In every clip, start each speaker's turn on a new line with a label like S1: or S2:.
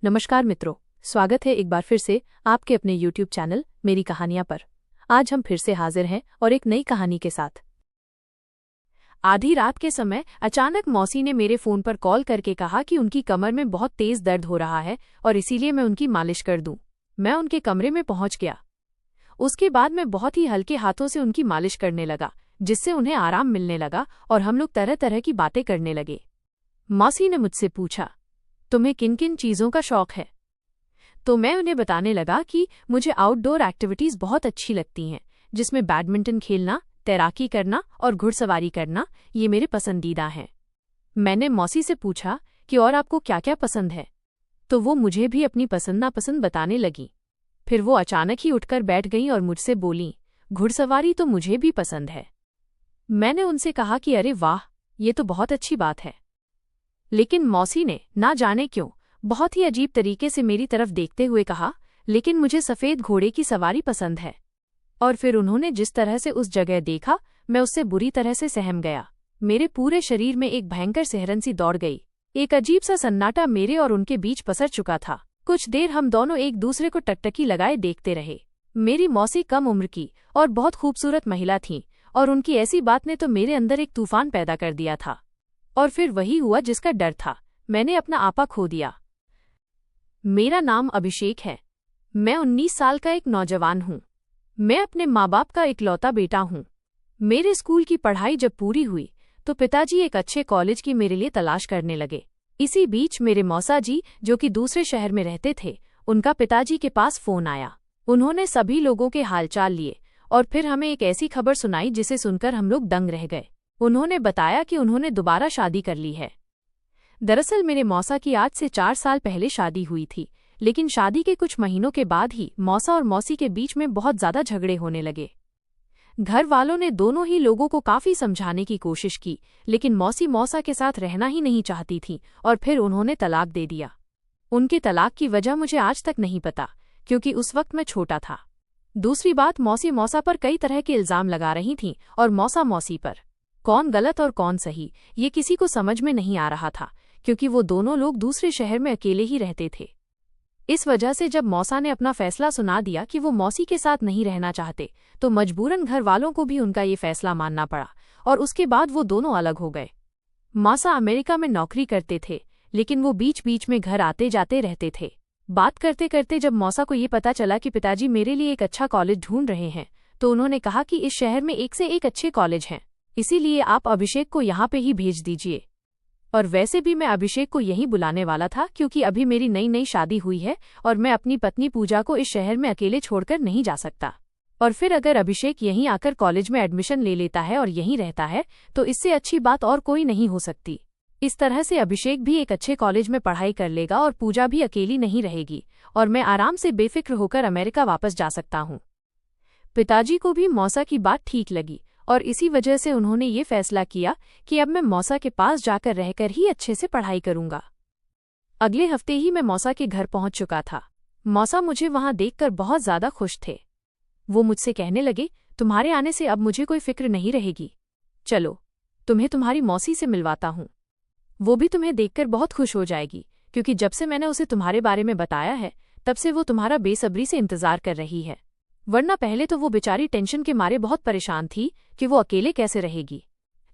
S1: नमस्कार मित्रों, स्वागत है एक बार फिर से आपके अपने YouTube चैनल मेरी कहानियां पर। आज हम फिर से हाजिर हैं और एक नई कहानी के साथ। आधी रात के समय अचानक मौसी ने मेरे फोन पर कॉल करके कहा कि उनकी कमर में बहुत तेज दर्द हो रहा है और इसीलिए मैं उनकी मालिश कर दूं। मैं उनके कमरे में पहुंच गया। उसके बाद मैं बहुत ही हल्के हाथों से उनकी मालिश करने लगा, जिससे उन्हें आराम मिलने लगा और हम लोग तरह तरह की बातें करने लगे। मौसी ने मुझसे पूछा, तुम्हें किन किन चीज़ों का शौक है? तो मैं उन्हें बताने लगा कि मुझे आउटडोर एक्टिविटीज़ बहुत अच्छी लगती हैं, जिसमें बैडमिंटन खेलना, तैराकी करना और घुड़सवारी करना ये मेरे पसंदीदा हैं। मैंने मौसी से पूछा कि और आपको क्या क्या पसंद है, तो वो मुझे भी अपनी पसंद नापसंद बताने लगी। फिर वो अचानक ही उठकर बैठ गई और मुझसे बोली, घुड़सवारी तो मुझे भी पसंद है। मैंने उनसे कहा कि अरे वाह, ये तो बहुत अच्छी बात है। लेकिन मौसी ने ना जाने क्यों बहुत ही अजीब तरीके से मेरी तरफ देखते हुए कहा, लेकिन मुझे सफ़ेद घोड़े की सवारी पसंद है। और फिर उन्होंने जिस तरह से उस जगह देखा, मैं उससे बुरी तरह से सहम गया। मेरे पूरे शरीर में एक भयंकर सिहरन सी दौड़ गई। एक अजीब सा सन्नाटा मेरे और उनके बीच पसर चुका था। कुछ देर हम दोनों एक दूसरे को टकटकी लगाए देखते रहे। मेरी मौसी कम उम्र की और बहुत खूबसूरत महिला थीं, और उनकी ऐसी बात ने तो मेरे अंदर एक तूफान पैदा कर दिया था। और फिर वही हुआ जिसका डर था, मैंने अपना आपा खो दिया। मेरा नाम अभिषेक है। मैं 19 साल का एक नौजवान हूँ। मैं अपने माँ बाप का इकलौता बेटा हूँ। मेरे स्कूल की पढ़ाई जब पूरी हुई तो पिताजी एक अच्छे कॉलेज की मेरे लिए तलाश करने लगे। इसी बीच मेरे मौसा जी, जो कि दूसरे शहर में रहते थे, उनका पिताजी के पास फोन आया। उन्होंने सभी लोगों के हालचाल लिए और फिर हमें एक ऐसी खबर सुनाई जिसे सुनकर हम लोग दंग रह गए। उन्होंने बताया कि उन्होंने दोबारा शादी कर ली है। दरअसल मेरे मौसा की आज से 4 साल पहले शादी हुई थी, लेकिन शादी के कुछ महीनों के बाद ही मौसा और मौसी के बीच में बहुत ज्यादा झगड़े होने लगे। घर वालों ने दोनों ही लोगों को काफी समझाने की कोशिश की, लेकिन मौसी मौसा के साथ रहना ही नहीं चाहती थी और फिर उन्होंने तलाक दे दिया। उनके तलाक की वजह मुझे आज तक नहीं पता, क्योंकि उस वक्त मैं छोटा था। दूसरी बात, मौसी मौसा पर कई तरह के इल्जाम लगा रही थीं और मौसा मौसी पर। कौन गलत और कौन सही, ये किसी को समझ में नहीं आ रहा था, क्योंकि वो दोनों लोग दूसरे शहर में अकेले ही रहते थे। इस वजह से जब मौसा ने अपना फैसला सुना दिया कि वो मौसी के साथ नहीं रहना चाहते, तो मजबूरन घर वालों को भी उनका ये फैसला मानना पड़ा और उसके बाद वो दोनों अलग हो गए। मौसा अमेरिका में नौकरी करते थे, लेकिन वो बीच बीच में घर आते जाते रहते थे। बात करते करते जब मौसा को ये पता चला कि पिताजी मेरे लिए एक अच्छा कॉलेज ढूंढ रहे हैं, तो उन्होंने कहा कि इस शहर में एक से एक अच्छे कॉलेज हैं, इसीलिए आप अभिषेक को यहाँ पे ही भेज दीजिए। और वैसे भी मैं अभिषेक को यहीं बुलाने वाला था, क्योंकि अभी मेरी नई नई शादी हुई है और मैं अपनी पत्नी पूजा को इस शहर में अकेले छोड़कर नहीं जा सकता। और फिर अगर अभिषेक यहीं आकर कॉलेज में एडमिशन ले लेता है और यहीं रहता है, तो इससे अच्छी बात और कोई नहीं हो सकती। इस तरह से अभिषेक भी एक अच्छे कॉलेज में पढ़ाई कर लेगा और पूजा भी अकेली नहीं रहेगी और मैं आराम से बेफिक्र होकर अमेरिका वापस जा सकता हूँ। पिताजी को भी मौसा की बात ठीक लगी और इसी वजह से उन्होंने ये फैसला किया कि अब मैं मौसा के पास जाकर रहकर ही अच्छे से पढ़ाई करूंगा। अगले हफ्ते ही मैं मौसा के घर पहुंच चुका था। मौसा मुझे वहां देखकर बहुत ज्यादा खुश थे। वो मुझसे कहने लगे, तुम्हारे आने से अब मुझे कोई फिक्र नहीं रहेगी। चलो, तुम्हें तुम्हारी मौसी से मिलवाता हूँ। वो भी तुम्हें देखकर बहुत खुश हो जाएगी, क्योंकि जब से मैंने उसे तुम्हारे बारे में बताया है, तब से वो तुम्हारा बेसब्री से इंतजार कर रही है। वरना पहले तो वो बेचारी टेंशन के मारे बहुत परेशान थी कि वो अकेले कैसे रहेगी।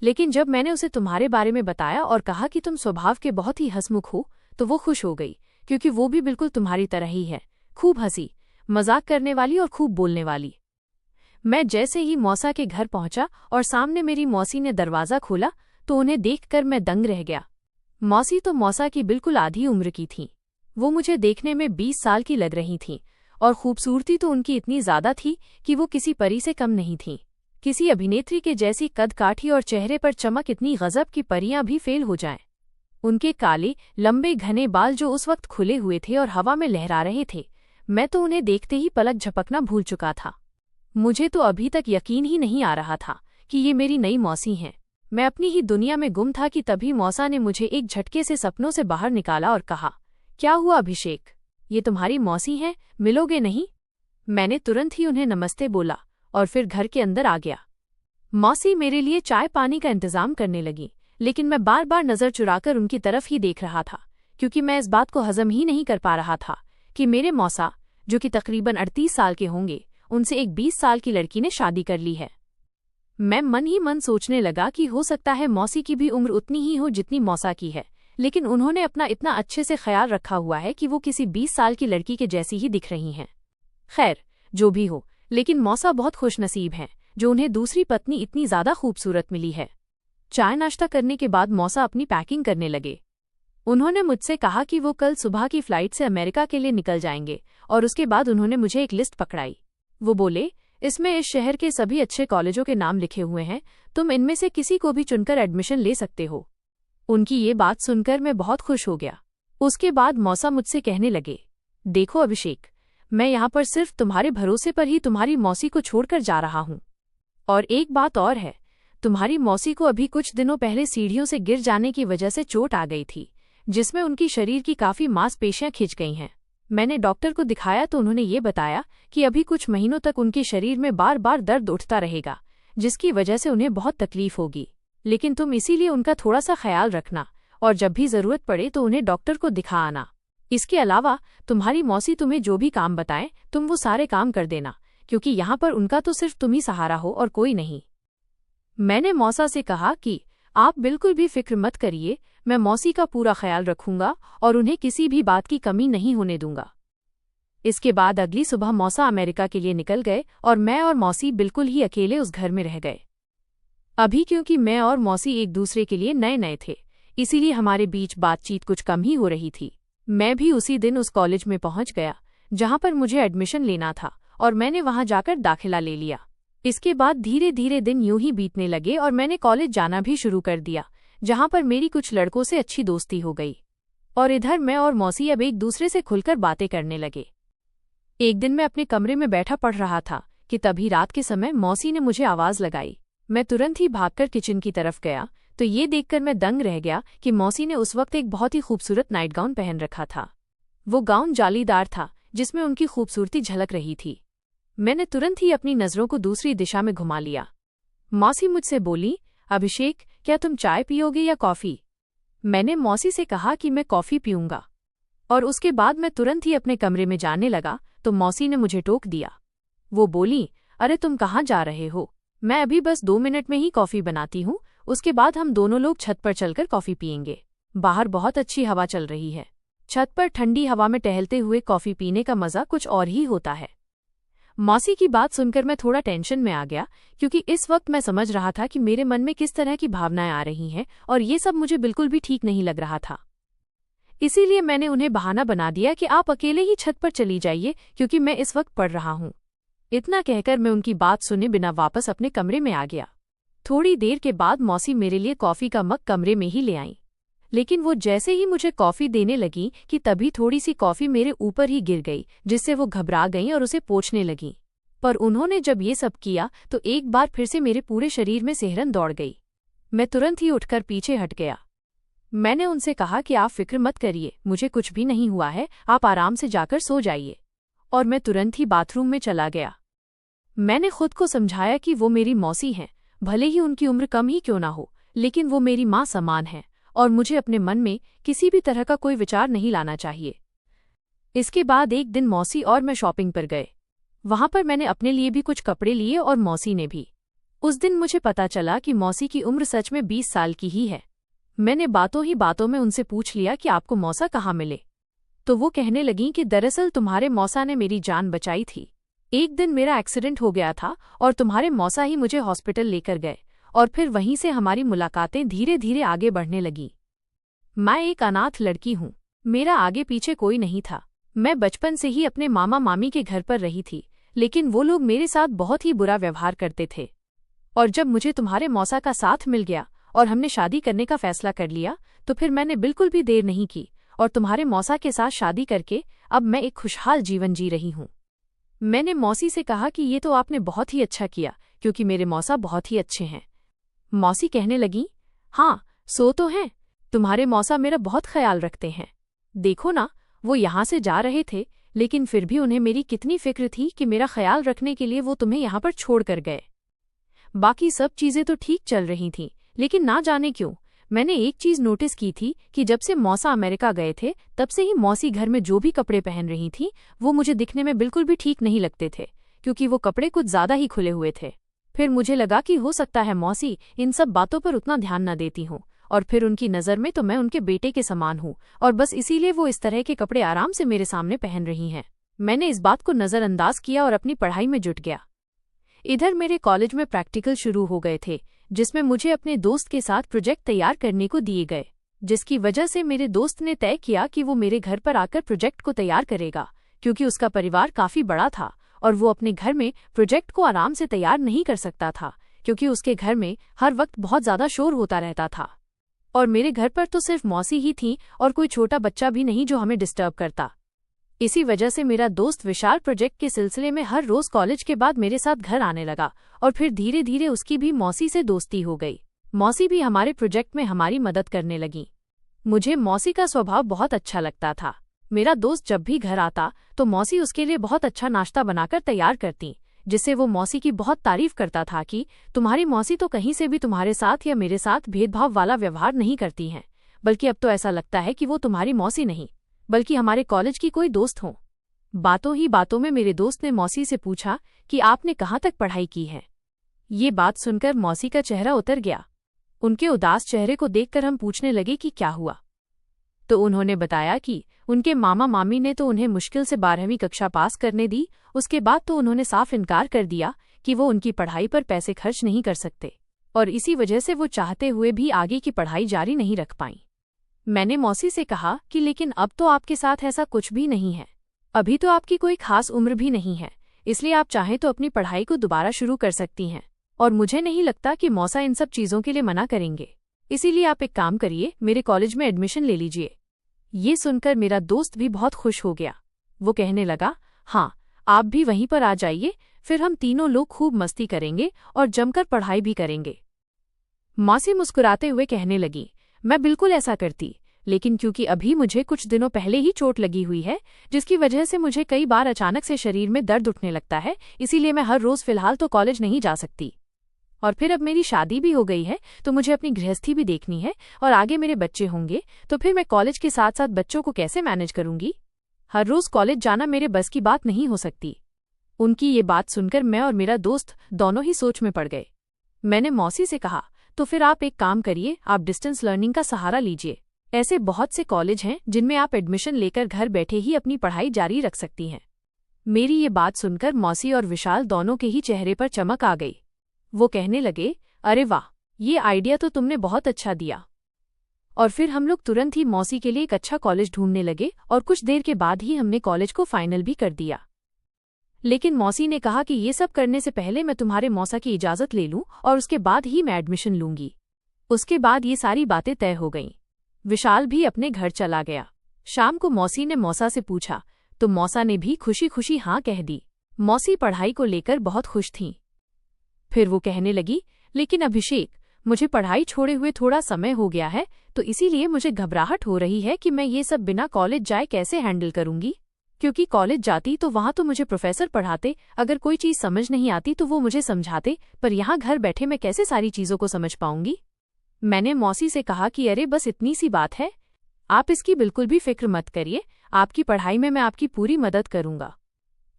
S1: लेकिन जब मैंने उसे तुम्हारे बारे में बताया और कहा कि तुम स्वभाव के बहुत ही हंसमुख हो, तो वो खुश हो गई, क्योंकि वो भी बिल्कुल तुम्हारी तरह ही है, खूब हंसी मजाक करने वाली और खूब बोलने वाली। मैं जैसे ही मौसा के घर पहुंचा और सामने मेरी मौसी ने दरवाज़ा खोला, तो उन्हें देखकर मैं दंग रह गया। मौसी तो मौसा की बिल्कुल आधी उम्र की थीं। वो मुझे देखने में 20 साल की लग रही थीं और खूबसूरती तो उनकी इतनी ज्यादा थी कि वो किसी परी से कम नहीं थीं। किसी अभिनेत्री के जैसी कद काठी और चेहरे पर चमक इतनी गजब की परियां भी फेल हो जाएं। उनके काले लंबे घने बाल जो उस वक्त खुले हुए थे और हवा में लहरा रहे थे, मैं तो उन्हें देखते ही पलक झपकना भूल चुका था। मुझे तो अभी तक यकीन ही नहीं आ रहा था कि ये मेरी नई मौसी हैं। मैं अपनी ही दुनिया में गुम था कि तभी मौसा ने मुझे एक झटके से सपनों से बाहर निकाला और कहा, क्या हुआ अभिषेक, ये तुम्हारी मौसी हैं, मिलोगे नहीं? मैंने तुरंत ही उन्हें नमस्ते बोला और फिर घर के अंदर आ गया। मौसी मेरे लिए चाय पानी का इंतजाम करने लगी, लेकिन मैं बार बार नजर चुराकर उनकी तरफ ही देख रहा था, क्योंकि मैं इस बात को हजम ही नहीं कर पा रहा था कि मेरे मौसा, जो कि तकरीबन 38 साल के होंगे, उनसे एक 20 साल की लड़की ने शादी कर ली है। मैं मन ही मन सोचने लगा कि हो सकता है मौसी की भी उम्र उतनी ही हो जितनी मौसा की है, लेकिन उन्होंने अपना इतना अच्छे से ख्याल रखा हुआ है कि वो किसी 20 साल की लड़की के जैसी ही दिख रही हैं। खैर, जो भी हो, लेकिन मौसा बहुत खुशनसीब हैं जो उन्हें दूसरी पत्नी इतनी ज्यादा खूबसूरत मिली है। चाय नाश्ता करने के बाद मौसा अपनी पैकिंग करने लगे। उन्होंने मुझसे कहा कि वो कल सुबह की फ्लाइट से अमेरिका के लिए निकल जाएंगे, और उसके बाद उन्होंने मुझे एक लिस्ट पकड़ाई। वो बोले, इसमें इस शहर के सभी अच्छे कॉलेजों के नाम लिखे हुए हैं, तुम इनमें से किसी को भी चुनकर एडमिशन ले सकते हो। उनकी ये बात सुनकर मैं बहुत खुश हो गया। उसके बाद मौसा मुझसे कहने लगे, देखो अभिषेक, मैं यहाँ पर सिर्फ तुम्हारे भरोसे पर ही तुम्हारी मौसी को छोड़कर जा रहा हूँ। और एक बात और है, तुम्हारी मौसी को अभी कुछ दिनों पहले सीढ़ियों से गिर जाने की वजह से चोट आ गई थी, जिसमें उनकी शरीर की काफी मांसपेशियां खिंच गई हैं। मैंने डॉक्टर को दिखाया तो उन्होंने ये बताया कि अभी कुछ महीनों तक उनके शरीर में बार बार दर्द उठता रहेगा, जिसकी वजह से उन्हें बहुत तकलीफ होगी। लेकिन तुम इसीलिए उनका थोड़ा सा ख्याल रखना, और जब भी जरूरत पड़े तो उन्हें डॉक्टर को दिखा आना। इसके अलावा तुम्हारी मौसी तुम्हें जो भी काम बताएं तुम वो सारे काम कर देना, क्योंकि यहाँ पर उनका तो सिर्फ तुम ही सहारा हो और कोई नहीं। मैंने मौसा से कहा कि आप बिल्कुल भी फिक्र मत करिए, मैं मौसी का पूरा ख्याल रखूंगा और उन्हें किसी भी बात की कमी नहीं होने दूंगा। इसके बाद अगली सुबह मौसा अमेरिका के लिए निकल गए और मैं और मौसी बिल्कुल ही अकेले उस घर में रह गए। अभी क्योंकि मैं और मौसी एक दूसरे के लिए नए नए थे, इसीलिए हमारे बीच बातचीत कुछ कम ही हो रही थी। मैं भी उसी दिन उस कॉलेज में पहुंच गया जहां पर मुझे एडमिशन लेना था, और मैंने वहां जाकर दाखिला ले लिया। इसके बाद धीरे धीरे दिन यूं ही बीतने लगे और मैंने कॉलेज जाना भी शुरू कर दिया, जहां पर मेरी कुछ लड़कों से अच्छी दोस्ती हो गई, और इधर मैं और मौसी अब एक दूसरे से खुलकर बातें करने लगे। एक दिन मैं अपने कमरे में बैठा पढ़ रहा था कि तभी रात के समय मौसी ने मुझे आवाज लगाई। मैं तुरंत ही भागकर किचन की तरफ गया तो ये देखकर मैं दंग रह गया कि मौसी ने उस वक्त एक बहुत ही खूबसूरत नाइट गाउन पहन रखा था। वो गाउन जालीदार था जिसमें उनकी खूबसूरती झलक रही थी। मैंने तुरंत ही अपनी नजरों को दूसरी दिशा में घुमा लिया। मौसी मुझसे बोली, अभिषेक, क्या तुम चाय पियोगे या कॉफी? मैंने मौसी से कहा कि मैं कॉफी पीऊंगा, और उसके बाद मैं तुरंत ही अपने कमरे में जाने लगा तो मौसी ने मुझे टोक दिया। वो बोली, अरे तुम कहाँ जा रहे हो? मैं अभी बस 2 मिनट में ही कॉफी बनाती हूँ, उसके बाद हम दोनों लोग छत पर चलकर कॉफी पियेंगे। बाहर बहुत अच्छी हवा चल रही है। छत पर ठंडी हवा में टहलते हुए कॉफी पीने का मजा कुछ और ही होता है। मौसी की बात सुनकर मैं थोड़ा टेंशन में आ गया, क्योंकि इस वक्त मैं समझ रहा था कि मेरे मन में किस तरह की भावनाएं आ रही हैं, और ये सब मुझे बिल्कुल भी ठीक नहीं लग रहा था। इसीलिए मैंने उन्हें बहाना बना दिया कि आप अकेले ही छत पर चली जाइए, क्योंकि मैं इस वक्त पढ़ रहा हूँ। इतना कहकर मैं उनकी बात सुने बिना वापस अपने कमरे में आ गया। थोड़ी देर के बाद मौसी मेरे लिए कॉफी का मग कमरे में ही ले आई, लेकिन वो जैसे ही मुझे कॉफी देने लगी कि तभी थोड़ी सी कॉफी मेरे ऊपर ही गिर गई, जिससे वो घबरा गईं और उसे पोंछने लगीं। पर उन्होंने जब ये सब किया तो एक बार फिर से मेरे पूरे शरीर में सिहरन दौड़ गई। मैं तुरंत ही उठकर पीछे हट गया। मैंने उनसे कहा कि आप फिक्र मत करिए, मुझे कुछ भी नहीं हुआ है, आप आराम से जाकर सो जाइए। और मैं तुरंत ही बाथरूम में चला गया। मैंने खुद को समझाया कि वो मेरी मौसी हैं, भले ही उनकी उम्र कम ही क्यों ना हो, लेकिन वो मेरी माँ समान है, और मुझे अपने मन में किसी भी तरह का कोई विचार नहीं लाना चाहिए। इसके बाद एक दिन मौसी और मैं शॉपिंग पर गए। वहां पर मैंने अपने लिए भी कुछ कपड़े लिए और मौसी ने भी। उस दिन मुझे पता चला कि मौसी की उम्र सच में 20 साल की ही है। मैंने बातों ही बातों में उनसे पूछ लिया कि आपको मौसा कहाँ मिले, तो वो कहने लगीं कि दरअसल तुम्हारे मौसा ने मेरी जान बचाई थी। एक दिन मेरा एक्सीडेंट हो गया था और तुम्हारे मौसा ही मुझे हॉस्पिटल लेकर गए, और फिर वहीं से हमारी मुलाकातें धीरे धीरे आगे बढ़ने लगीं। मैं एक अनाथ लड़की हूँ, मेरा आगे पीछे कोई नहीं था। मैं बचपन से ही अपने मामा मामी के घर पर रही थी, लेकिन वो लोग मेरे साथ बहुत ही बुरा व्यवहार करते थे। और जब मुझे तुम्हारे मौसा का साथ मिल गया और हमने शादी करने का फैसला कर लिया, तो फिर मैंने बिल्कुल भी देर नहीं की और तुम्हारे मौसा के साथ शादी करके अब मैं एक खुशहाल जीवन जी रही हूँ। मैंने मौसी से कहा कि ये तो आपने बहुत ही अच्छा किया, क्योंकि मेरे मौसा बहुत ही अच्छे हैं। मौसी कहने लगी, हाँ सो तो हैं, तुम्हारे मौसा मेरा बहुत ख्याल रखते हैं। देखो ना, वो यहाँ से जा रहे थे, लेकिन फिर भी उन्हें मेरी कितनी फिक्र थी कि मेरा ख्याल रखने के लिए वो तुम्हें यहाँ पर छोड़ कर गए। बाकी सब चीजें तो ठीक चल रही थीं, लेकिन ना जाने क्यों मैंने एक चीज नोटिस की थी कि जब से मौसा अमेरिका गए थे तब से ही मौसी घर में जो भी कपड़े पहन रही थीं वो मुझे दिखने में बिल्कुल भी ठीक नहीं लगते थे, क्योंकि वो कपड़े कुछ ज्यादा ही खुले हुए थे। फिर मुझे लगा कि हो सकता है मौसी इन सब बातों पर उतना ध्यान न देती हूँ, और फिर उनकी नज़र में तो मैं उनके बेटे के समान हूँ, और बस इसीलिए वो इस तरह के कपड़े आराम से मेरे सामने पहन रही हैं। मैंने इस बात को नज़रअंदाज किया और अपनी पढ़ाई में जुट गया। इधर मेरे कॉलेज में प्रैक्टिकल शुरू हो गए थे, जिसमें मुझे अपने दोस्त के साथ प्रोजेक्ट तैयार करने को दिए गए, जिसकी वजह से मेरे दोस्त ने तय किया कि वो मेरे घर पर आकर प्रोजेक्ट को तैयार करेगा, क्योंकि उसका परिवार काफ़ी बड़ा था और वो अपने घर में प्रोजेक्ट को आराम से तैयार नहीं कर सकता था, क्योंकि उसके घर में हर वक्त बहुत ज़्यादा शोर होता रहता था। और मेरे घर पर तो सिर्फ मौसी ही थी और कोई छोटा बच्चा भी नहीं जो हमें डिस्टर्ब करता। इसी वजह से मेरा दोस्त विशाल प्रोजेक्ट के सिलसिले में हर रोज कॉलेज के बाद मेरे साथ घर आने लगा, और फिर धीरे धीरे उसकी भी मौसी से दोस्ती हो गई। मौसी भी हमारे प्रोजेक्ट में हमारी मदद करने लगी। मुझे मौसी का स्वभाव बहुत अच्छा लगता था। मेरा दोस्त जब भी घर आता तो मौसी उसके लिए बहुत अच्छा नाश्ता बनाकर तैयार करती, जिससे वो मौसी की बहुत तारीफ करता था कि तुम्हारी मौसी तो कहीं से भी तुम्हारे साथ या मेरे साथ भेदभाव वाला व्यवहार नहीं करती हैं, बल्कि अब तो ऐसा लगता है कि वो तुम्हारी मौसी नहीं बल्कि हमारे कॉलेज की कोई दोस्त हो। बातों ही बातों में मेरे दोस्त ने मौसी से पूछा कि आपने कहाँ तक पढ़ाई की है। ये बात सुनकर मौसी का चेहरा उतर गया। उनके उदास चेहरे को देखकर हम पूछने लगे कि क्या हुआ, तो उन्होंने बताया कि उनके मामा मामी ने तो उन्हें मुश्किल से 12वीं कक्षा पास करने दी, उसके बाद तो उन्होंने साफ इनकार कर दिया कि वो उनकी पढ़ाई पर पैसे खर्च नहीं कर सकते, और इसी वजह से वो चाहते हुए भी आगे की पढ़ाई जारी नहीं रख पाईं। मैंने मौसी से कहा कि लेकिन अब तो आपके साथ ऐसा कुछ भी नहीं है, अभी तो आपकी कोई खास उम्र भी नहीं है, इसलिए आप चाहें तो अपनी पढ़ाई को दोबारा शुरू कर सकती हैं, और मुझे नहीं लगता कि मौसा इन सब चीज़ों के लिए मना करेंगे। इसीलिए आप एक काम करिए, मेरे कॉलेज में एडमिशन ले लीजिए। ये सुनकर मेरा दोस्त भी बहुत खुश हो गया। वो कहने लगा, हाँ आप भी वहीं पर आ जाइए, फिर हम तीनों लोग खूब मस्ती करेंगे और जमकर पढ़ाई भी करेंगे। मौसी मुस्कुराते हुए कहने लगी, मैं बिल्कुल ऐसा करती, लेकिन क्योंकि अभी मुझे कुछ दिनों पहले ही चोट लगी हुई है, जिसकी वजह से मुझे कई बार अचानक से शरीर में दर्द उठने लगता है, इसीलिए मैं हर रोज फिलहाल तो कॉलेज नहीं जा सकती। और फिर अब मेरी शादी भी हो गई है तो मुझे अपनी गृहस्थी भी देखनी है, और आगे मेरे बच्चे होंगे तो फिर मैं कॉलेज के साथ साथ बच्चों को कैसे मैनेज करूंगी। हर रोज कॉलेज जाना मेरे बस की बात नहीं हो सकती। उनकी ये बात सुनकर मैं और मेरा दोस्त दोनों ही सोच में पड़ गए। मैंने मौसी से कहा, तो फिर आप एक काम करिए, आप डिस्टेंस लर्निंग का सहारा लीजिए। ऐसे बहुत से कॉलेज हैं जिनमें आप एडमिशन लेकर घर बैठे ही अपनी पढ़ाई जारी रख सकती हैं। मेरी ये बात सुनकर मौसी और विशाल दोनों के ही चेहरे पर चमक आ गई। वो कहने लगे, अरे वाह, ये आइडिया तो तुमने बहुत अच्छा दिया। और फिर हम लोग तुरंत ही मौसी के लिए एक अच्छा कॉलेज ढूंढने लगे, और कुछ देर के बाद ही हमने कॉलेज को फाइनल भी कर दिया। लेकिन मौसी ने कहा कि ये सब करने से पहले मैं तुम्हारे मौसा की इजाज़त ले लूं, और उसके बाद ही मैं एडमिशन लूंगी। उसके बाद ये सारी बातें तय हो गईं। विशाल भी अपने घर चला गया। शाम को मौसी ने मौसा से पूछा तो मौसा ने भी खुशी खुशी हाँ कह दी। मौसी पढ़ाई को लेकर बहुत खुश थीं। फिर वो कहने लगी, लेकिन अभिषेक, मुझे पढ़ाई छोड़े हुए थोड़ा समय हो गया है, तो इसीलिए मुझे घबराहट हो रही है कि मैं ये सब बिना कॉलेज जाए कैसे हैंडल करूंगी। क्योंकि कॉलेज जाती तो वहां तो मुझे प्रोफेसर पढ़ाते, अगर कोई चीज समझ नहीं आती तो वो मुझे समझाते, पर यहाँ घर बैठे मैं कैसे सारी चीजों को समझ पाऊंगी। मैंने मौसी से कहा कि अरे बस इतनी सी बात है, आप इसकी बिल्कुल भी फिक्र मत करिए, आपकी पढ़ाई में मैं आपकी पूरी मदद करूंगा।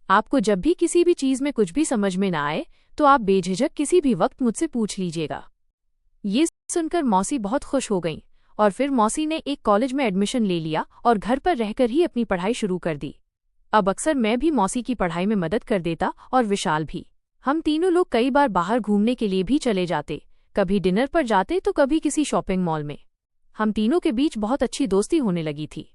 S1: आपको जब भी किसी भी चीज में कुछ भी समझ में ना आए तो आप बेझिझक किसी भी वक्त मुझसे पूछ लीजिएगा। ये सुनकर मौसी बहुत खुश हो गईं, और फिर मौसी ने एक कॉलेज में एडमिशन ले लिया और घर पर रहकर ही अपनी पढ़ाई शुरू कर दी। अब अक्सर मैं भी मौसी की पढ़ाई में मदद कर देता, और विशाल भी। हम तीनों लोग कई बार बाहर घूमने के लिए भी चले जाते, कभी डिनर पर जाते तो कभी किसी शॉपिंग मॉल में। हम तीनों के बीच बहुत अच्छी दोस्ती होने लगी थी।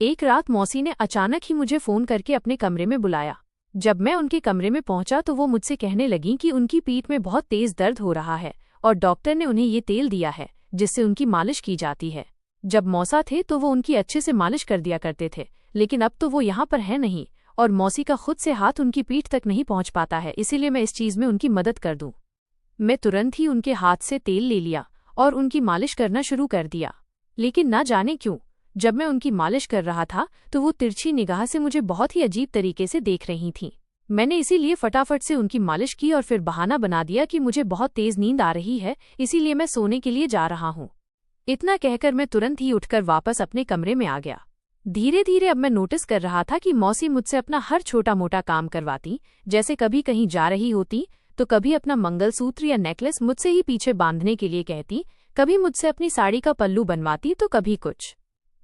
S1: एक रात मौसी ने अचानक ही मुझे फ़ोन करके अपने कमरे में बुलाया। जब मैं उनके कमरे में पहुंचा तो वो मुझसे कहने लगीं कि उनकी पीठ में बहुत तेज दर्द हो रहा है, और डॉक्टर ने उन्हें ये तेल दिया है जिससे उनकी मालिश की जाती है। जब मौसा थे तो वो उनकी अच्छे से मालिश कर दिया करते थे, लेकिन अब तो वो यहाँ पर है नहीं, और मौसी का खुद से हाथ उनकी पीठ तक नहीं पहुँच पाता है, इसीलिए मैं इस चीज़ में उनकी मदद कर दूँ। मैं तुरंत ही उनके हाथ से तेल ले लिया और उनकी मालिश करना शुरू कर दिया। लेकिन ना जाने क्यों, जब मैं उनकी मालिश कर रहा था तो वो तिरछी निगाह से मुझे बहुत ही अजीब तरीके से देख रही थीं। मैंने इसीलिए फटाफट से उनकी मालिश की और फिर बहाना बना दिया कि मुझे बहुत तेज नींद आ रही है, इसीलिए मैं सोने के लिए जा रहा हूँ। इतना कहकर मैं तुरंत ही उठकर वापस अपने कमरे में आ गया। धीरे धीरे अब मैं नोटिस कर रहा था कि मौसी मुझसे अपना हर छोटा मोटा काम करवाती, जैसे कभी कहीं जा रही होती तो कभी अपना मंगलसूत्र या नेकलेस मुझसे ही पीछे बांधने के लिए कहती, कभी मुझसे अपनी साड़ी का पल्लू बनवाती तो कभी कुछ।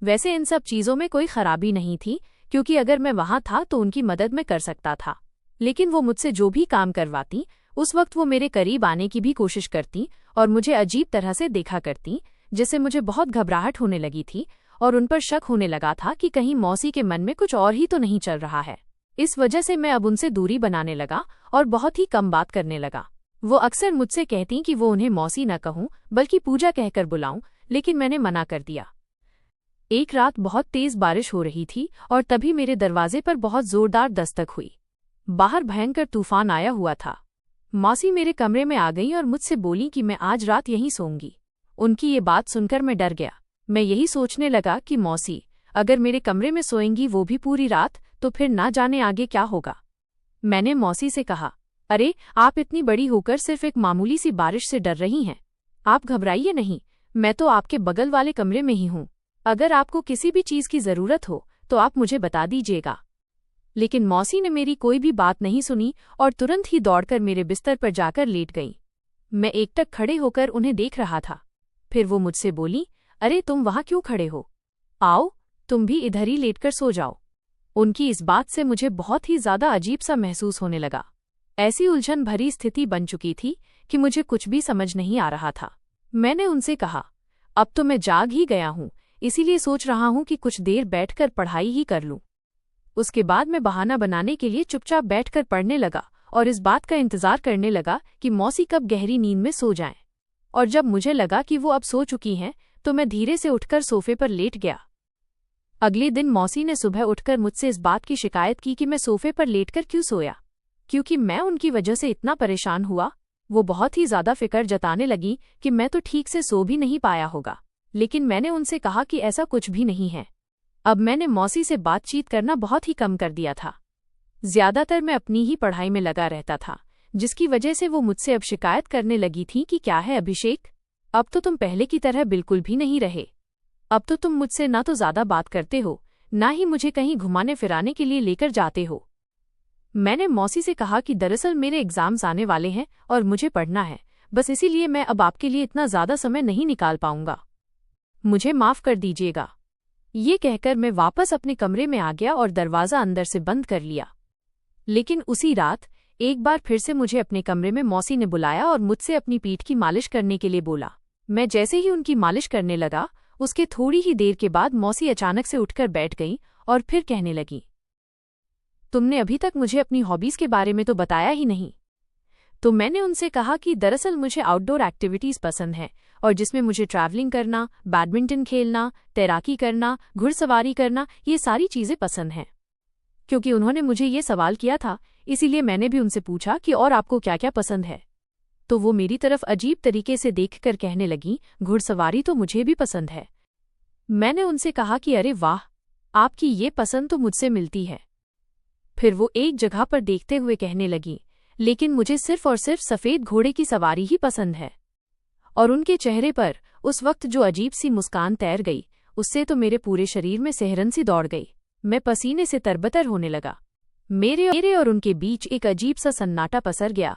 S1: वैसे इन सब चीजों में कोई खराबी नहीं थी, क्योंकि अगर मैं वहां था तो उनकी मदद मैं कर सकता था। लेकिन वो मुझसे जो भी काम करवाती उस वक्त वो मेरे करीब आने की भी कोशिश करती और मुझे अजीब तरह से देखा करती, जिससे मुझे बहुत घबराहट होने लगी थी और उन पर शक होने लगा था कि कहीं मौसी के मन में कुछ और ही तो नहीं चल रहा है। इस वजह से मैं अब उनसे दूरी बनाने लगा और बहुत ही कम बात करने लगा। वो अक्सर मुझसे कहती कि वो उन्हें मौसी न कहूं बल्कि पूजा कहकर बुलाऊं, लेकिन मैंने मना कर दिया। एक रात बहुत तेज बारिश हो रही थी और तभी मेरे दरवाजे पर बहुत जोरदार दस्तक हुई। बाहर भयंकर तूफान आया हुआ था। मौसी मेरे कमरे में आ गई और मुझसे बोली कि मैं आज रात यहीं सोऊंगी। उनकी ये बात सुनकर मैं डर गया। मैं यही सोचने लगा कि मौसी अगर मेरे कमरे में सोएंगी वो भी पूरी रात, तो फिर ना जाने आगे क्या होगा। मैंने मौसी से कहा, अरे आप इतनी बड़ी होकर सिर्फ एक मामूली सी बारिश से डर रही हैं। आप घबराइए नहीं, मैं तो आपके बगल वाले कमरे में ही हूँ। अगर आपको किसी भी चीज की जरूरत हो तो आप मुझे बता दीजिएगा। लेकिन मौसी ने मेरी कोई भी बात नहीं सुनी और तुरंत ही दौड़कर मेरे बिस्तर पर जाकर लेट गई। मैं एकटक खड़े होकर उन्हें देख रहा था। फिर वो मुझसे बोली, अरे तुम वहां क्यों खड़े हो, आओ तुम भी इधर ही लेटकर सो जाओ। उनकी इस बात से मुझे बहुत ही ज्यादा अजीब सा महसूस होने लगा। ऐसी उलझन भरी स्थिति बन चुकी थी कि मुझे कुछ भी समझ नहीं आ रहा था। मैंने उनसे कहा, अब तो मैं जाग ही गया हूँ, इसीलिए सोच रहा हूँ कि कुछ देर बैठकर पढ़ाई ही कर लूं। उसके बाद मैं बहाना बनाने के लिए चुपचाप बैठकर पढ़ने लगा और इस बात का इंतजार करने लगा कि मौसी कब गहरी नींद में सो जाएं। और जब मुझे लगा कि वो अब सो चुकी हैं तो मैं धीरे से उठकर सोफे पर लेट गया। अगले दिन मौसी ने सुबह उठकर मुझसे इस बात की शिकायत की कि मैं सोफे पर लेटकर क्यों सोया, क्योंकि मैं उनकी वजह से इतना परेशान हुआ। वो बहुत ही ज्यादा फिक्र जताने लगी कि मैं तो ठीक से सो भी नहीं पाया होगा। लेकिन मैंने उनसे कहा कि ऐसा कुछ भी नहीं है। अब मैंने मौसी से बातचीत करना बहुत ही कम कर दिया था। ज्यादातर मैं अपनी ही पढ़ाई में लगा रहता था, जिसकी वजह से वो मुझसे अब शिकायत करने लगी थी कि क्या है अभिषेक, अब तो तुम पहले की तरह बिल्कुल भी नहीं रहे। अब तो तुम मुझसे ना तो ज्यादा बात करते हो, ना ही मुझे कहीं घुमाने फिराने के लिए लेकर जाते हो। मैंने मौसी से कहा कि दरअसल मेरे एग्जाम्स आने वाले हैं और मुझे पढ़ना है, बस इसीलिए मैं अब आपके लिए इतना ज्यादा समय नहीं निकाल पाऊंगा, मुझे माफ कर दीजिएगा। ये कहकर मैं वापस अपने कमरे में आ गया और दरवाज़ा अंदर से बंद कर लिया। लेकिन उसी रात एक बार फिर से मुझे अपने कमरे में मौसी ने बुलाया और मुझसे अपनी पीठ की मालिश करने के लिए बोला। मैं जैसे ही उनकी मालिश करने लगा, उसके थोड़ी ही देर के बाद मौसी अचानक से उठकर बैठ गई और फिर कहने लगी, तुमने अभी तक मुझे अपनी हॉबीज के बारे में तो बताया ही नहीं। तो मैंने उनसे कहा कि दरअसल मुझे आउटडोर एक्टिविटीज़ पसंद हैं और जिसमें मुझे ट्रैवलिंग करना, बैडमिंटन खेलना, तैराकी करना, घुड़सवारी करना, ये सारी चीज़ें पसंद हैं। क्योंकि उन्होंने मुझे ये सवाल किया था, इसीलिए मैंने भी उनसे पूछा कि और आपको क्या क्या पसंद है। तो वो मेरी तरफ अजीब तरीके से देखकर कहने लगी, घुड़सवारी तो मुझे भी पसंद है। मैंने उनसे कहा कि अरे वाह, आपकी ये पसंद तो मुझसे मिलती है। फिर वो एक जगह पर देखते हुए कहने लगी, लेकिन मुझे सिर्फ और सिर्फ सफ़ेद घोड़े की सवारी ही पसंद है। और उनके चेहरे पर उस वक्त जो अजीब सी मुस्कान तैर गई, उससे तो मेरे पूरे शरीर में सिहरन सी दौड़ गई। मैं पसीने से तरबतर होने लगा। मेरे और उनके बीच एक अजीब सा सन्नाटा पसर गया।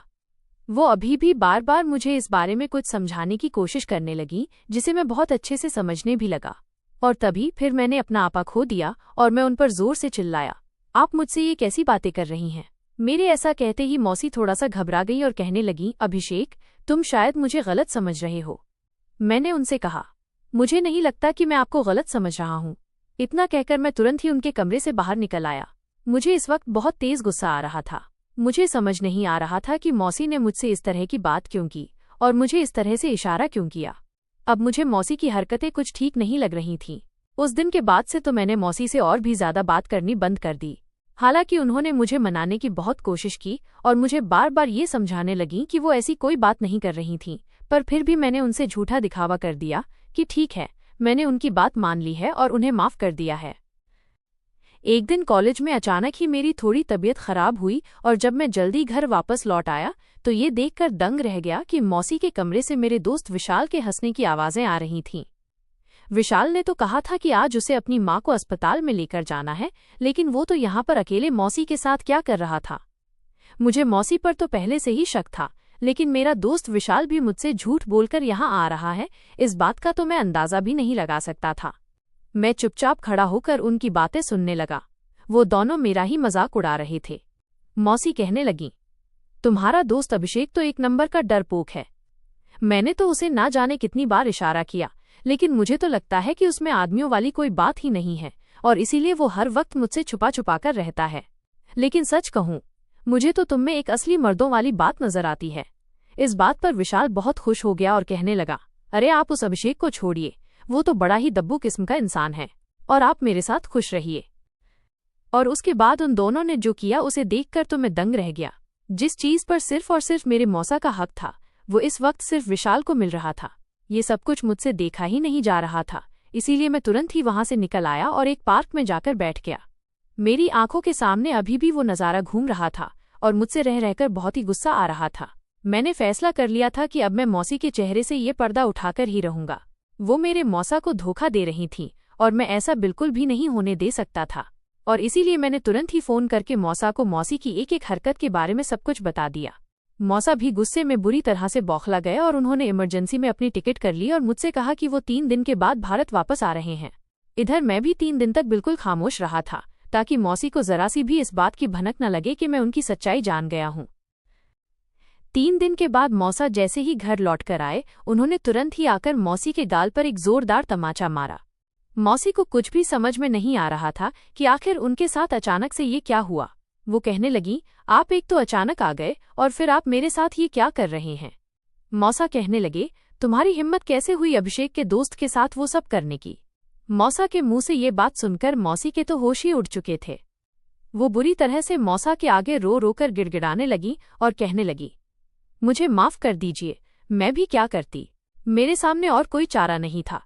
S1: वो अभी भी बार बार मुझे इस बारे में कुछ समझाने की कोशिश करने लगी, जिसे मैं बहुत अच्छे से समझने भी लगा। और तभी फिर मैंने अपना आपा खो दिया और मैं उन पर जोर से चिल्लाया, आप मुझसे ये कैसी बातें कर रही हैं। मेरे ऐसा कहते ही मौसी थोड़ा सा घबरा गई और कहने लगी, अभिषेक, तुम शायद मुझे गलत समझ रहे हो। मैंने उनसे कहा, मुझे नहीं लगता कि मैं आपको गलत समझ रहा हूँ। इतना कहकर मैं तुरंत ही उनके कमरे से बाहर निकल आया। मुझे इस वक्त बहुत तेज गुस्सा आ रहा था। मुझे समझ नहीं आ रहा था कि मौसी ने मुझसे इस तरह की बात क्यों की और मुझे इस तरह से इशारा क्यों किया। अब मुझे मौसी की हरकतें कुछ ठीक नहीं लग रही थीं। उस दिन के बाद से तो मैंने मौसी से और भी ज्यादा बात करनी बंद कर दी। हालांकि उन्होंने मुझे मनाने की बहुत कोशिश की और मुझे बार बार ये समझाने लगी कि वो ऐसी कोई बात नहीं कर रही थीं, पर फिर भी मैंने उनसे झूठा दिखावा कर दिया कि ठीक है, मैंने उनकी बात मान ली है और उन्हें माफ कर दिया है। एक दिन कॉलेज में अचानक ही मेरी थोड़ी तबीयत खराब हुई और जब मैं जल्दी घर वापस लौट आया तो ये देखकर दंग रह गया कि मौसी के कमरे से मेरे दोस्त विशाल के हंसने की आवाज़ें आ रही थीं। विशाल ने तो कहा था कि आज उसे अपनी माँ को अस्पताल में लेकर जाना है, लेकिन वो तो यहाँ पर अकेले मौसी के साथ क्या कर रहा था। मुझे मौसी पर तो पहले से ही शक था, लेकिन मेरा दोस्त विशाल भी मुझसे झूठ बोलकर यहाँ आ रहा है, इस बात का तो मैं अंदाजा भी नहीं लगा सकता था। मैं चुपचाप खड़ा होकर उनकी बातें सुनने लगा। वो दोनों मेरा ही मजाक उड़ा रहे थे। मौसी कहने लगी, तुम्हारा दोस्त अभिषेक तो एक नंबर का डरपोक है। मैंने तो उसे ना जाने कितनी बार इशारा किया, लेकिन मुझे तो लगता है कि उसमें आदमियों वाली कोई बात ही नहीं है और इसीलिए वो हर वक्त मुझसे छुपा छुपा कर रहता है। लेकिन सच कहूं, मुझे तो तुम में एक असली मर्दों वाली बात नजर आती है। इस बात पर विशाल बहुत खुश हो गया और कहने लगा, अरे आप उस अभिषेक को छोड़िए, वो तो बड़ा ही दब्बू किस्म का इंसान है और आप मेरे साथ खुश रहिए। और उसके बाद उन दोनों ने जो किया उसे देखकर तो मैं दंग रह गया। जिस चीज पर सिर्फ और सिर्फ मेरे मौसा का हक था, वो इस वक्त सिर्फ विशाल को मिल रहा था। ये सब कुछ मुझसे देखा ही नहीं जा रहा था, इसीलिए मैं तुरंत ही वहां से निकल आया और एक पार्क में जाकर बैठ गया। मेरी आंखों के सामने अभी भी वो नज़ारा घूम रहा था और मुझसे रह रहकर बहुत ही गुस्सा आ रहा था। मैंने फैसला कर लिया था कि अब मैं मौसी के चेहरे से ये पर्दा उठाकर ही रहूंगा। वो मेरे मौसा को धोखा दे रही थी और मैं ऐसा बिल्कुल भी नहीं होने दे सकता था, और इसीलिए मैंने तुरंत ही फोन करके मौसा को मौसी की एक एक हरकत के बारे में सब कुछ बता दिया। मौसा भी गुस्से में बुरी तरह से बौखला गए और उन्होंने इमरजेंसी में अपनी टिकट कर ली और मुझसे कहा कि वो 3 दिन के बाद भारत वापस आ रहे हैं। इधर मैं भी 3 दिन तक बिल्कुल खामोश रहा था, ताकि मौसी को जरा सी भी इस बात की भनक न लगे कि मैं उनकी सच्चाई जान गया हूँ। 3 दिन के बाद मौसा जैसे ही घर लौटकर आए, उन्होंने तुरंत ही आकर मौसी के गाल पर एक जोरदार तमाचा मारा। मौसी को कुछ भी समझ में नहीं आ रहा था कि आखिर उनके साथ अचानक से ये क्या हुआ। वो कहने लगी, आप एक तो अचानक आ गए और फिर आप मेरे साथ ये क्या कर रहे हैं। मौसा कहने लगे, तुम्हारी हिम्मत कैसे हुई अभिषेक के दोस्त के साथ वो सब करने की। मौसा के मुंह से ये बात सुनकर मौसी के तो होश ही उड़ चुके थे। वो बुरी तरह से मौसा के आगे रो रो कर गिड़गिड़ाने लगी और कहने लगी, मुझे माफ कर दीजिए, मैं भी क्या करती, मेरे सामने और कोई चारा नहीं था।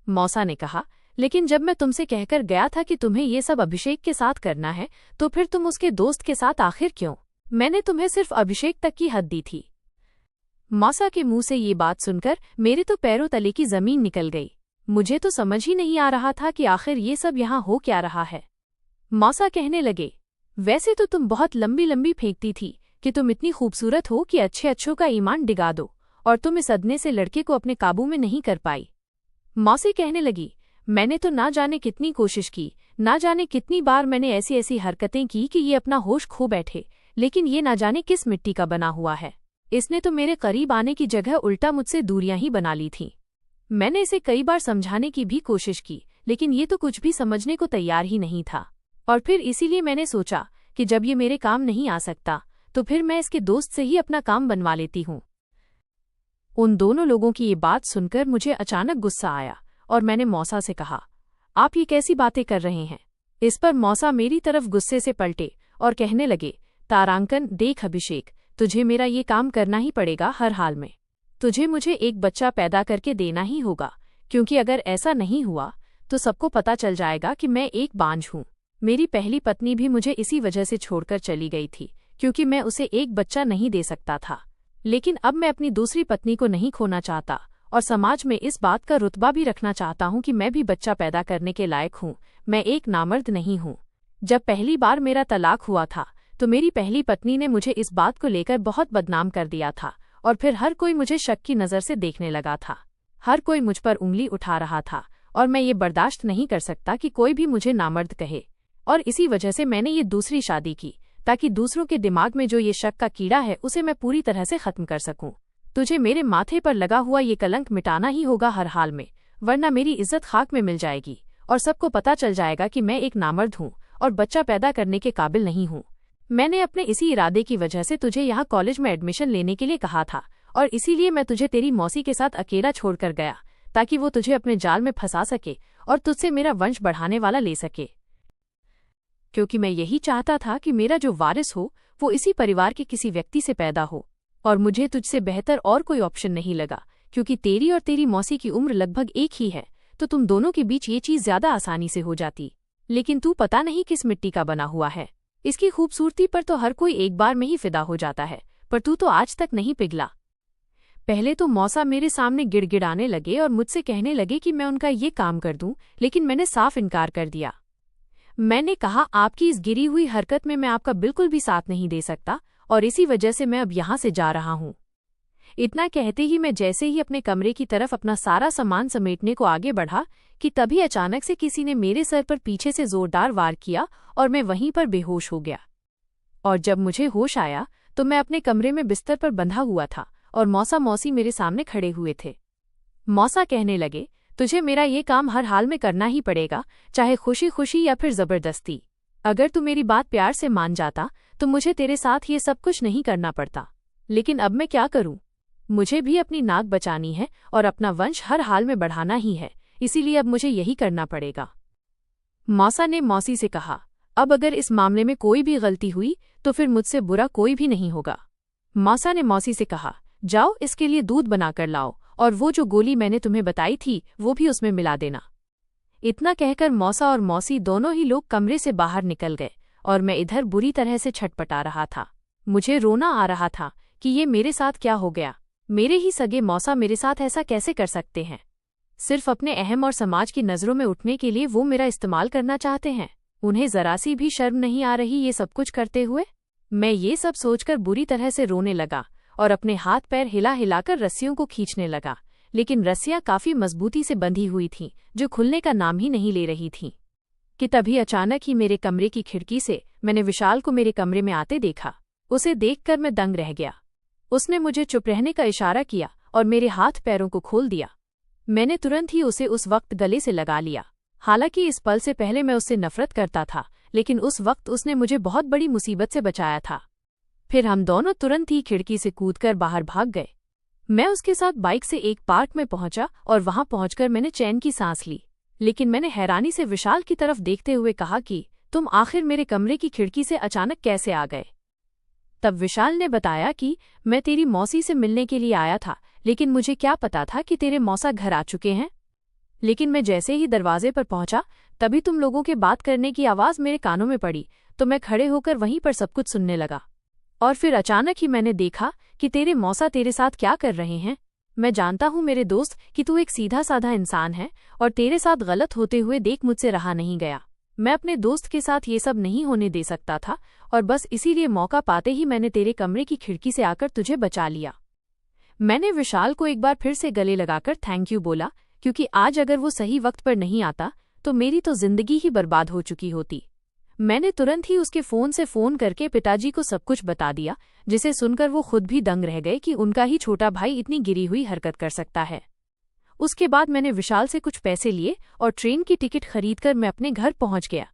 S1: मौसा ने कहा, लेकिन जब मैं तुमसे कहकर गया था कि तुम्हें ये सब अभिषेक के साथ करना है, तो फिर तुम उसके दोस्त के साथ आखिर क्यों? मैंने तुम्हें सिर्फ अभिषेक तक की हद दी थी। मौसा के मुंह से ये बात सुनकर मेरे तो पैरों तले की जमीन निकल गई। मुझे तो समझ ही नहीं आ रहा था कि आखिर ये सब यहाँ हो क्या रहा है। मौसा कहने लगे, वैसे तो तुम बहुत लंबी लंबी फेंकती थी कि तुम इतनी खूबसूरत हो कि अच्छे अच्छों का ईमान डिगा दो, और तुम इस अदने से लड़के को अपने काबू में नहीं कर पाई। मौसी कहने लगी, मैंने तो ना जाने कितनी कोशिश की, ना जाने कितनी बार मैंने ऐसी ऐसी हरकतें की कि ये अपना होश खो बैठे, लेकिन ये ना जाने किस मिट्टी का बना हुआ है। इसने तो मेरे करीब आने की जगह उल्टा मुझसे दूरियां ही बना ली थीं। मैंने इसे कई बार समझाने की भी कोशिश की, लेकिन ये तो कुछ भी समझने को तैयार ही नहीं था। और फिर इसीलिए मैंने सोचा कि जब ये मेरे काम नहीं आ सकता, तो फिर मैं इसके दोस्त से ही अपना काम बनवा लेती हूँ। उन दोनों लोगों की ये बात सुनकर मुझे अचानक गुस्सा आया और मैंने मौसा से कहा, आप ये कैसी बातें कर रहे हैं। इस पर मौसा मेरी तरफ गुस्से से पलटे और कहने लगे, तारांकन, देख अभिषेक, तुझे मेरा ये काम करना ही पड़ेगा हर हाल में। तुझे मुझे एक बच्चा पैदा करके देना ही होगा, क्योंकि अगर ऐसा नहीं हुआ तो सबको पता चल जाएगा कि मैं एक बांझ हूँ। मेरी पहली पत्नी भी मुझे इसी वजह से छोड़कर चली गई थी, क्योंकि मैं उसे एक बच्चा नहीं दे सकता था। लेकिन अब मैं अपनी दूसरी पत्नी को नहीं खोना चाहता और समाज में इस बात का रुतबा भी रखना चाहता हूँ कि मैं भी बच्चा पैदा करने के लायक हूँ। मैं एक नामर्द नहीं हूँ। जब पहली बार मेरा तलाक हुआ था तो मेरी पहली पत्नी ने मुझे इस बात को लेकर बहुत बदनाम कर दिया था और फिर हर कोई मुझे शक की नज़र से देखने लगा था। हर कोई मुझ पर उंगली उठा रहा था और मैं ये बर्दाश्त नहीं कर सकता कि कोई भी मुझे नामर्द कहे, और इसी वजह से मैंने ये दूसरी शादी की, ताकि दूसरों के दिमाग में जो ये शक का कीड़ा है उसे मैं पूरी तरह से खत्म कर सकूं। तुझे मेरे माथे पर लगा हुआ ये कलंक मिटाना ही होगा हर हाल में, वरना मेरी इज्जत खाक में मिल जाएगी और सबको पता चल जाएगा कि मैं एक नामर्द हूँ और बच्चा पैदा करने के काबिल नहीं हूँ। मैंने अपने इसी इरादे की वजह से तुझे यहाँ कॉलेज में एडमिशन लेने के लिए कहा था, और इसीलिए मैं तुझे तेरी मौसी के साथ अकेला छोड़कर गया, ताकि वो तुझे अपने जाल में फंसा सके और तुझसे मेरा वंश बढ़ाने वाला ले सके। क्योंकि मैं यही चाहता था कि मेरा जो वारिस हो वो इसी परिवार के किसी व्यक्ति से पैदा हो, और मुझे तुझसे बेहतर और कोई ऑप्शन नहीं लगा, क्योंकि तेरी और तेरी मौसी की उम्र लगभग एक ही है, तो तुम दोनों के बीच ये चीज ज्यादा आसानी से हो जाती। लेकिन तू पता नहीं किस मिट्टी का बना हुआ है। इसकी खूबसूरती पर तो हर कोई एक बार में ही फिदा हो जाता है, पर तू तो आज तक नहीं पिघला। पहले तो मौसा मेरे सामने गिड़गिड़ाने लगे और मुझसे कहने लगे कि मैं उनका ये काम कर दूं, लेकिन मैंने साफ इनकार कर दिया। मैंने कहा, आपकी इस गिरी हुई हरकत में मैं आपका बिल्कुल भी साथ नहीं दे सकता और इसी वजह से मैं अब यहाँ से जा रहा हूँ। इतना कहते ही मैं जैसे ही अपने कमरे की तरफ अपना सारा सामान समेटने को आगे बढ़ा कि तभी अचानक से किसी ने मेरे सर पर पीछे से जोरदार वार किया और मैं वहीं पर बेहोश हो गया। और जब मुझे होश आया तो मैं अपने कमरे में बिस्तर पर बंधा हुआ था और मौसा मौसी मेरे सामने खड़े हुए थे। मौसा कहने लगे, तुझे मेरा ये काम हर हाल में करना ही पड़ेगा, चाहे खुशी खुशी या फिर जबरदस्ती। अगर तू मेरी बात प्यार से मान जाता तो मुझे तेरे साथ ये सब कुछ नहीं करना पड़ता, लेकिन अब मैं क्या करूं? मुझे भी अपनी नाक बचानी है और अपना वंश हर हाल में बढ़ाना ही है, इसीलिए अब मुझे यही करना पड़ेगा। मौसा ने मौसी से कहा, अब अगर इस मामले में कोई भी गलती हुई तो फिर मुझसे बुरा कोई भी नहीं होगा। मौसा ने मौसी से कहा, जाओ इसके लिए दूध बनाकर लाओ और वो जो गोली मैंने तुम्हें बताई थी वो भी उसमें मिला देना। इतना कहकर मौसा और मौसी दोनों ही लोग कमरे से बाहर निकल गए और मैं इधर बुरी तरह से छटपटा रहा था। मुझे रोना आ रहा था कि ये मेरे साथ क्या हो गया। मेरे ही सगे मौसा मेरे साथ ऐसा कैसे कर सकते हैं? सिर्फ अपने अहम और समाज की नज़रों में उठने के लिए वो मेरा इस्तेमाल करना चाहते हैं। उन्हें जरा सी भी शर्म नहीं आ रही ये सब कुछ करते हुए। मैं ये सब सोचकर बुरी तरह से रोने लगा और अपने हाथ पैर हिला हिलाकर रस्सियों को खींचने लगा, लेकिन रस्सियां काफी मजबूती से बंधी हुई थीं, जो खुलने का नाम ही नहीं ले रही थीं। कि तभी अचानक ही मेरे कमरे की खिड़की से मैंने विशाल को मेरे कमरे में आते देखा। उसे देखकर मैं दंग रह गया। उसने मुझे चुप रहने का इशारा किया और मेरे हाथ पैरों को खोल दिया। मैंने तुरंत ही उसे उस वक्त गले से लगा लिया। हालांकि इस पल से पहले मैं उससे नफरत करता था, लेकिन उस वक्त उसने मुझे बहुत बड़ी मुसीबत से बचाया था। फिर हम दोनों तुरंत ही खिड़की से कूदकर बाहर भाग गए। मैं उसके साथ बाइक से एक पार्क में पहुंचा और वहां पहुंचकर मैंने चैन की सांस ली, लेकिन मैंने हैरानी से विशाल की तरफ देखते हुए कहा कि तुम आखिर मेरे कमरे की खिड़की से अचानक कैसे आ गए? तब विशाल ने बताया कि मैं तेरी मौसी से मिलने के लिए आया था, लेकिन मुझे क्या पता था कि तेरे मौसा घर आ चुके हैं। लेकिन मैं जैसे ही दरवाजे पर पहुंचा तभी तुम लोगों के बात करने की आवाज़ मेरे कानों में पड़ी, तो मैं खड़े होकर वहीं पर सब कुछ सुनने लगा। और फिर अचानक ही मैंने देखा कि तेरे मौसा तेरे साथ क्या कर रहे हैं। मैं जानता हूँ मेरे दोस्त कि तू एक सीधा साधा इंसान है और तेरे साथ गलत होते हुए देख मुझसे रहा नहीं गया। मैं अपने दोस्त के साथ ये सब नहीं होने दे सकता था और बस इसीलिए मौका पाते ही मैंने तेरे कमरे की खिड़की से आकर तुझे बचा लिया। मैंने विशाल को एक बार फिर से गले लगाकर थैंक यू बोला, क्योंकि आज अगर वो सही वक्त पर नहीं आता तो मेरी तो जिंदगी ही बर्बाद हो चुकी होती। मैंने तुरंत ही उसके फ़ोन से फ़ोन करके पिताजी को सब कुछ बता दिया, जिसे सुनकर वो खुद भी दंग रह गए कि उनका ही छोटा भाई इतनी गिरी हुई हरकत कर सकता है। उसके बाद मैंने विशाल से कुछ पैसे लिए और ट्रेन की टिकट खरीदकर मैं अपने घर पहुंच गया।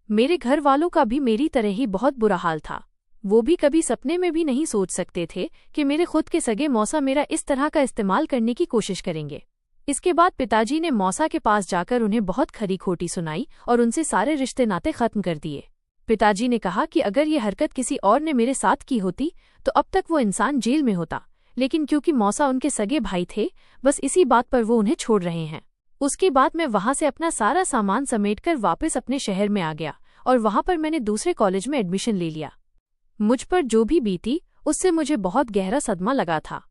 S1: मेरे घर वालों का भी मेरी तरह ही बहुत बुरा हाल था। वो भी कभी सपने में भी नहीं सोच सकते थे कि मेरे खुद के सगे मौसा मेरा इस तरह का इस्तेमाल करने की कोशिश करेंगे। इसके बाद पिताजी ने मौसा के पास जाकर उन्हें बहुत खरी खोटी सुनाई और उनसे सारे रिश्ते नाते खत्म कर दिए। पिताजी ने कहा कि अगर ये हरकत किसी और ने मेरे साथ की होती तो अब तक वो इंसान जेल में होता, लेकिन क्योंकि मौसा उनके सगे भाई थे, बस इसी बात पर वो उन्हें छोड़ रहे हैं। उसके बाद मैं वहां से अपना सारा सामान समेटकर वापस अपने शहर में आ गया और वहां पर मैंने दूसरे कॉलेज में एडमिशन ले लिया। मुझ पर जो भी बीती उससे मुझे बहुत गहरा सदमा लगा था।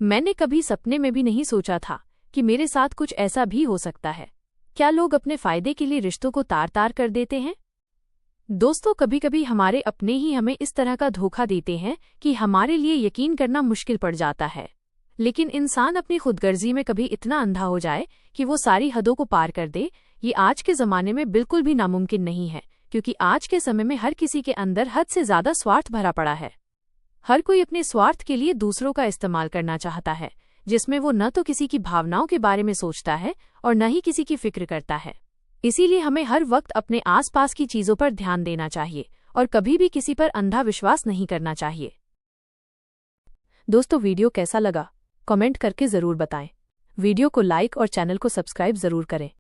S1: मैंने कभी सपने में भी नहीं सोचा था कि मेरे साथ कुछ ऐसा भी हो सकता है। क्या लोग अपने फायदे के लिए रिश्तों को तार तार कर देते हैं? दोस्तों, कभी कभी हमारे अपने ही हमें इस तरह का धोखा देते हैं कि हमारे लिए यकीन करना मुश्किल पड़ जाता है। लेकिन इंसान अपनी खुदगर्जी में कभी इतना अंधा हो जाए कि वो सारी हदों को पार कर दे, ये आज के ज़माने में बिल्कुल भी नामुमकिन नहीं है, क्योंकि आज के समय में हर किसी के अंदर हद से ज़्यादा स्वार्थ भरा पड़ा है। हर कोई अपने स्वार्थ के लिए दूसरों का इस्तेमाल करना चाहता है, जिसमें वो न तो किसी की भावनाओं के बारे में सोचता है और न ही किसी की फिक्र करता है। इसीलिए हमें हर वक्त अपने आसपास की चीज़ों पर ध्यान देना चाहिए और कभी भी किसी पर अंधा विश्वास नहीं करना चाहिए। दोस्तों, वीडियो कैसा लगा कमेंट करके ज़रूर बताएं। वीडियो को लाइक और चैनल को सब्सक्राइब ज़रूर करें।